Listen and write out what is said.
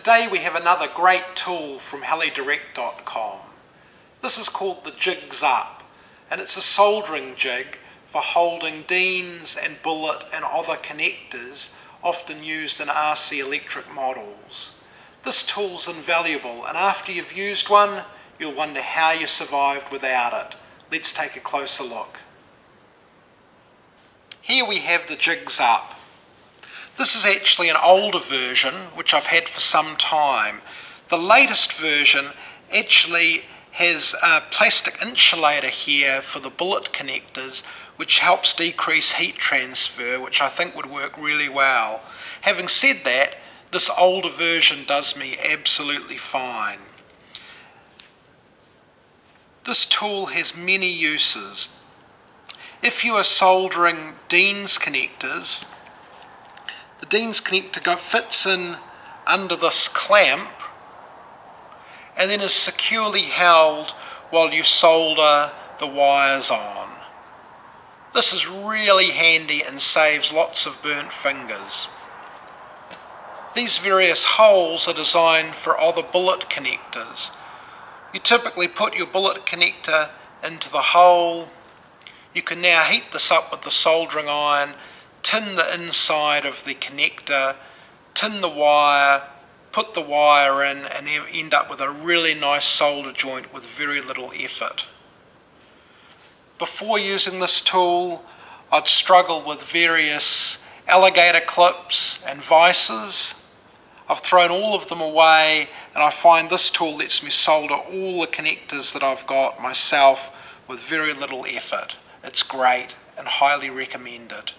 Today we have another great tool from helidirect.com. This is called the Jigs Up, and it's a soldering jig for holding Deans and bullet and other connectors often used in RC electric models. This tool's invaluable, and after you've used one, you'll wonder how you survived without it. Let's take a closer look. Here we have the Jigs Up. This is actually an older version, which I've had for some time. The latest version actually has a plastic insulator here for the bullet connectors, which helps decrease heat transfer, which I think would work really well. Having said that, this older version does me absolutely fine. This tool has many uses. If you are soldering Deans connectors, the Deans connector fits in under this clamp and then is securely held while you solder the wires on. This is really handy and saves lots of burnt fingers. These various holes are designed for other bullet connectors. You typically put your bullet connector into the hole. You can now heat this up with the soldering iron, tin the inside of the connector, tin the wire, put the wire in, and end up with a really nice solder joint with very little effort. Before using this tool, I'd struggle with various alligator clips and vices. I've thrown all of them away, and I find this tool lets me solder all the connectors that I've got myself with very little effort. It's great and highly recommended.